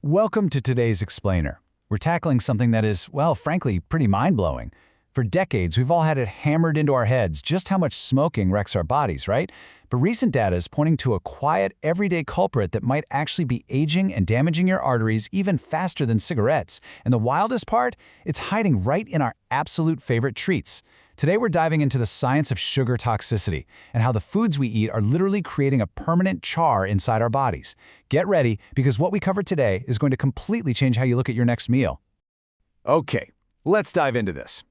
Welcome to today's Explainer. We're tackling something that is, well, frankly, pretty mind-blowing. For decades, we've all had it hammered into our heads just how much smoking wrecks our bodies, right? But recent data is pointing to a quiet, everyday culprit that might actually be aging and damaging your arteries even faster than cigarettes. And the wildest part? It's hiding right in our absolute favorite treats. Today, we're diving into the science of sugar toxicity and how the foods we eat are literally creating a permanent char inside our bodies. Get ready, because what we cover today is going to completely change how you look at your next meal. Okay, let's dive into this.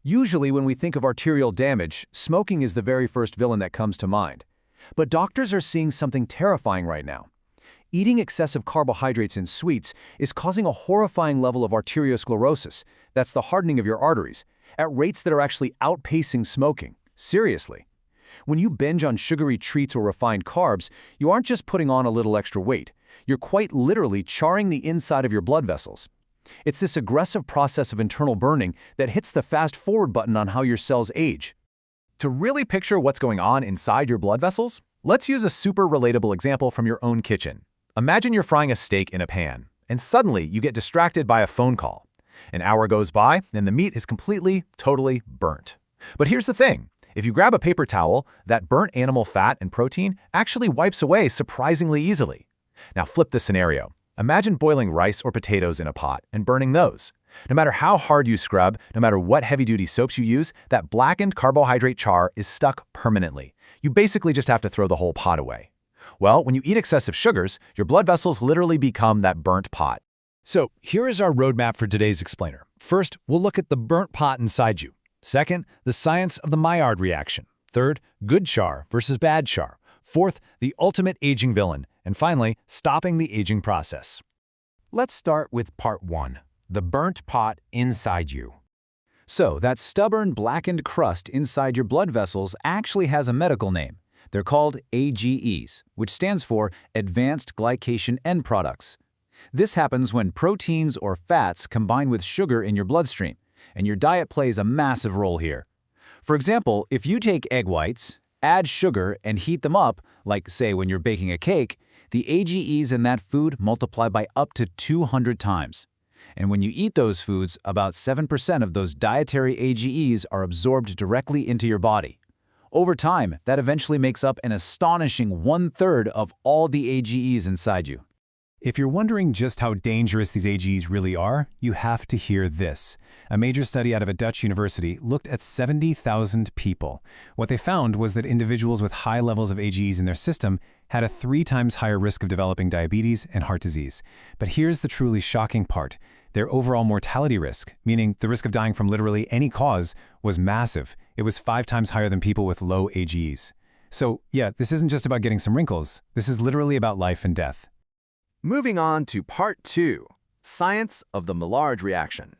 Usually when we think of arterial damage, smoking is the very first villain that comes to mind. But doctors are seeing something terrifying right now. Eating excessive carbohydrates and sweets is causing a horrifying level of arteriosclerosis, that's the hardening of your arteries, at rates that are actually outpacing smoking. Seriously. When you binge on sugary treats or refined carbs, you aren't just putting on a little extra weight. You're quite literally charring the inside of your blood vessels. It's this aggressive process of internal burning that hits the fast-forward button on how your cells age. To really picture what's going on inside your blood vessels, let's use a super relatable example from your own kitchen. Imagine you're frying a steak in a pan, and suddenly you get distracted by a phone call. An hour goes by, and the meat is completely, totally burnt. But here's the thing. If you grab a paper towel, that burnt animal fat and protein actually wipes away surprisingly easily. Now flip the scenario. Imagine boiling rice or potatoes in a pot and burning those. No matter how hard you scrub, no matter what heavy-duty soaps you use, that blackened carbohydrate char is stuck permanently. You basically just have to throw the whole pot away. Well, when you eat excessive sugars, your blood vessels literally become that burnt pot. So here is our roadmap for today's Explainer. First, we'll look at the burnt pot inside you. Second, the science of the Maillard reaction. Third, good char versus bad char. Fourth, the ultimate aging villain. And finally, stopping the aging process. Let's start with part 1, the burnt pot inside you. So that stubborn, blackened crust inside your blood vessels actually has a medical name. They're called AGEs, which stands for Advanced Glycation End Products. This happens when proteins or fats combine with sugar in your bloodstream, and your diet plays a massive role here. For example, if you take egg whites, add sugar, and heat them up, like say when you're baking a cake, the AGEs in that food multiply by up to 200 times. And when you eat those foods, about 7% of those dietary AGEs are absorbed directly into your body. Over time, that eventually makes up an astonishing 1/3 of all the AGEs inside you. If you're wondering just how dangerous these AGEs really are, you have to hear this. A major study out of a Dutch university looked at 70,000 people. What they found was that individuals with high levels of AGEs in their system had a 3 times higher risk of developing diabetes and heart disease. But here's the truly shocking part. Their overall mortality risk, meaning the risk of dying from literally any cause, was massive. It was 5 times higher than people with low AGEs. So yeah, this isn't just about getting some wrinkles. This is literally about life and death. Moving on to part 2, science of the Maillard reaction.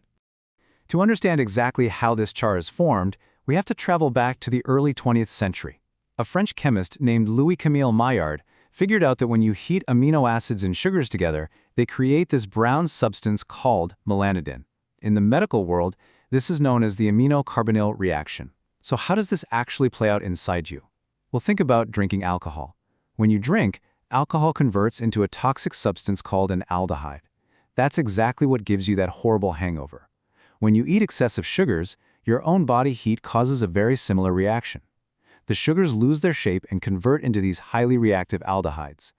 To understand exactly how this char is formed, we have to travel back to the early 20th century. A French chemist named Louis-Camille Maillard figured out that when you heat amino acids and sugars together, they create this brown substance called melanidin. In the medical world, this is known as the amino-carbonyl reaction. So how does this actually play out inside you? Well, think about drinking alcohol. When you drink, alcohol converts into a toxic substance called an aldehyde. That's exactly what gives you that horrible hangover. When you eat excessive sugars, your own body heat causes a very similar reaction. The sugars lose their shape and convert into these highly reactive aldehydes.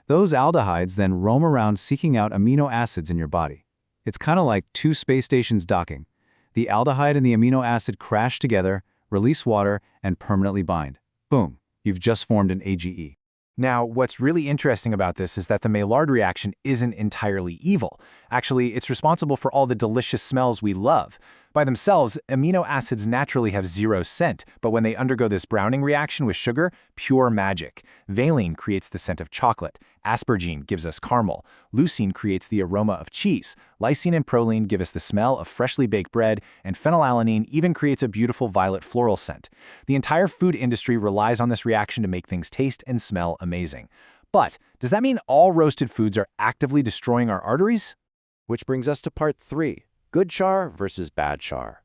Those aldehydes then roam around seeking out amino acids in your body. It's kind of like 2 space stations docking. The aldehyde and the amino acid crash together, release water, and permanently bind. Boom, you've just formed an AGE. Now, what's really interesting about this is that the Maillard reaction isn't entirely evil. Actually, it's responsible for all the delicious smells we love. By themselves, amino acids naturally have 0 scent, but when they undergo this browning reaction with sugar, pure magic. Valine creates the scent of chocolate. Asparagine gives us caramel. Leucine creates the aroma of cheese. Lysine and proline give us the smell of freshly baked bread, and phenylalanine even creates a beautiful violet floral scent. The entire food industry relies on this reaction to make things taste and smell amazing. But does that mean all roasted foods are actively destroying our arteries? Which brings us to part 3, good char versus bad char.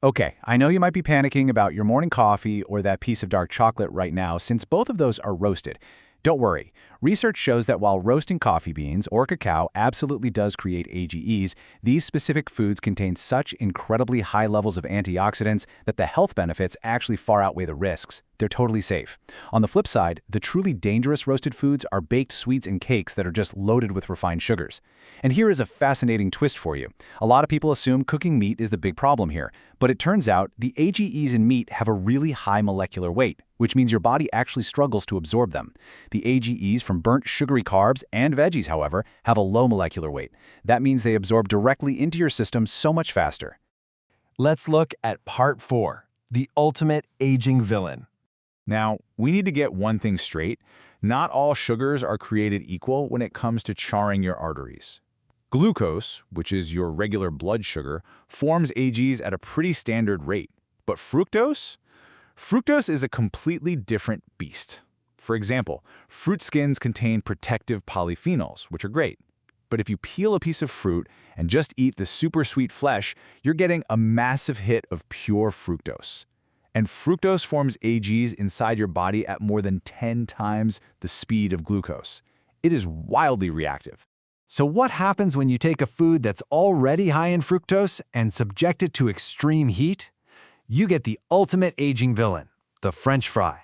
Okay, I know you might be panicking about your morning coffee or that piece of dark chocolate right now, since both of those are roasted. Don't worry. Research shows that while roasting coffee beans or cacao absolutely does create AGEs, these specific foods contain such incredibly high levels of antioxidants that the health benefits actually far outweigh the risks. They're totally safe. On the flip side, the truly dangerous roasted foods are baked sweets and cakes that are just loaded with refined sugars. And here is a fascinating twist for you. A lot of people assume cooking meat is the big problem here, but it turns out the AGEs in meat have a really high molecular weight, which means your body actually struggles to absorb them. The AGEs from burnt sugary carbs and veggies, however, have a low molecular weight. That means they absorb directly into your system so much faster. Let's look at Part 4, the ultimate aging villain. Now, we need to get one thing straight. Not all sugars are created equal when it comes to charring your arteries. Glucose, which is your regular blood sugar, forms AGEs at a pretty standard rate. But fructose? Fructose is a completely different beast. For example, fruit skins contain protective polyphenols, which are great. But if you peel a piece of fruit and just eat the super sweet flesh, you're getting a massive hit of pure fructose. And fructose forms AGEs inside your body at more than 10 times the speed of glucose. It is wildly reactive. So what happens when you take a food that's already high in fructose and subject it to extreme heat? You get the ultimate aging villain, the French fry.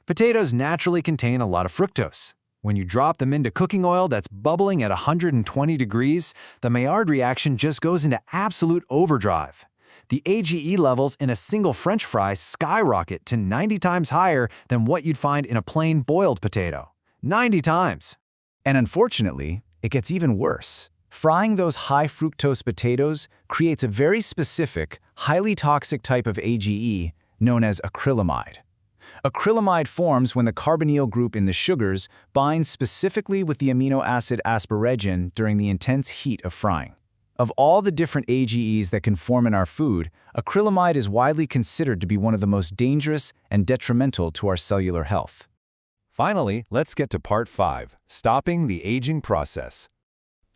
Potatoes naturally contain a lot of fructose. When you drop them into cooking oil that's bubbling at 120 degrees, the Maillard reaction just goes into absolute overdrive. The AGE levels in a single French fry skyrocket to 90 times higher than what you'd find in a plain boiled potato. 90 times! And unfortunately, it gets even worse. Frying those high fructose potatoes creates a very specific, highly toxic type of AGE known as acrylamide. Acrylamide forms when the carbonyl group in the sugars binds specifically with the amino acid asparagine during the intense heat of frying. Of all the different AGEs that can form in our food, acrylamide is widely considered to be one of the most dangerous and detrimental to our cellular health. Finally, let's get to Part 5, stopping the aging process.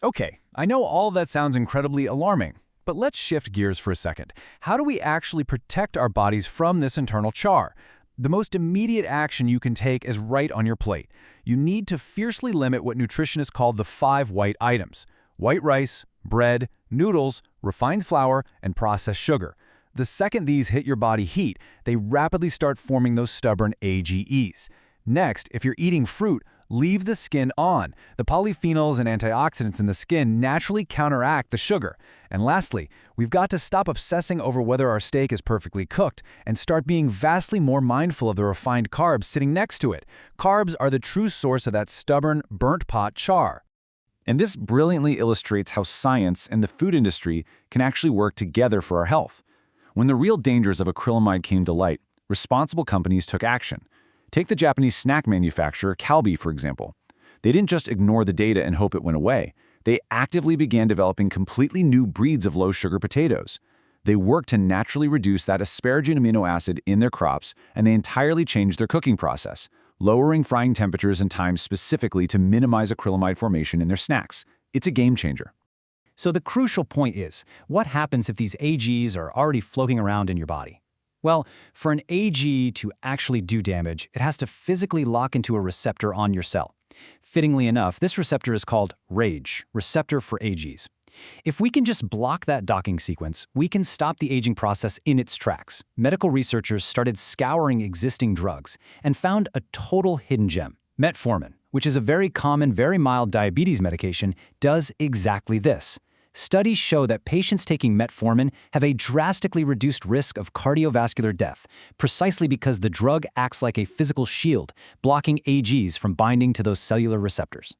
Okay, I know all that sounds incredibly alarming, but let's shift gears for a second. How do we actually protect our bodies from this internal char? The most immediate action you can take is right on your plate. You need to fiercely limit what nutritionists call the 5 white items: white rice, bread, noodles, refined flour, and processed sugar. The second these hit your body heat, they rapidly start forming those stubborn AGEs. Next, if you're eating fruit, leave the skin on. The polyphenols and antioxidants in the skin naturally counteract the sugar. And lastly, we've got to stop obsessing over whether our steak is perfectly cooked and start being vastly more mindful of the refined carbs sitting next to it. Carbs are the true source of that stubborn, burnt pot char. And this brilliantly illustrates how science and the food industry can actually work together for our health. When the real dangers of acrylamide came to light, responsible companies took action. Take the Japanese snack manufacturer Calbee, for example. They didn't just ignore the data and hope it went away. They actively began developing completely new breeds of low-sugar potatoes. They worked to naturally reduce that asparagine amino acid in their crops, and they entirely changed their cooking process, lowering frying temperatures and times specifically to minimize acrylamide formation in their snacks. It's a game changer. So the crucial point is, what happens if these AGEs are already floating around in your body? Well, for an AGE to actually do damage, it has to physically lock into a receptor on your cell. Fittingly enough, this receptor is called RAGE, receptor for AGEs. If we can just block that docking sequence, we can stop the aging process in its tracks. Medical researchers started scouring existing drugs and found a total hidden gem. Metformin, which is a very common, very mild diabetes medication, does exactly this. Studies show that patients taking metformin have a drastically reduced risk of cardiovascular death, precisely because the drug acts like a physical shield, blocking AGEs from binding to those cellular receptors.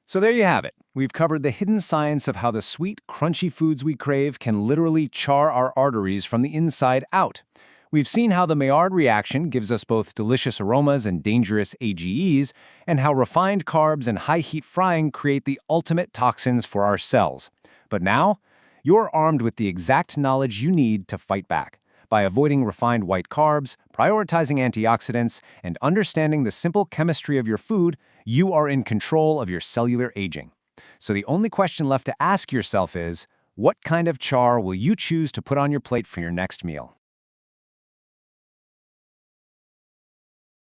So there you have it. We've covered the hidden science of how the sweet, crunchy foods we crave can literally char our arteries from the inside out. We've seen how the Maillard reaction gives us both delicious aromas and dangerous AGEs, and how refined carbs and high-heat frying create the ultimate toxins for our cells. But now, you're armed with the exact knowledge you need to fight back. By avoiding refined white carbs, prioritizing antioxidants, and understanding the simple chemistry of your food, you are in control of your cellular aging. So the only question left to ask yourself is, what kind of char will you choose to put on your plate for your next meal?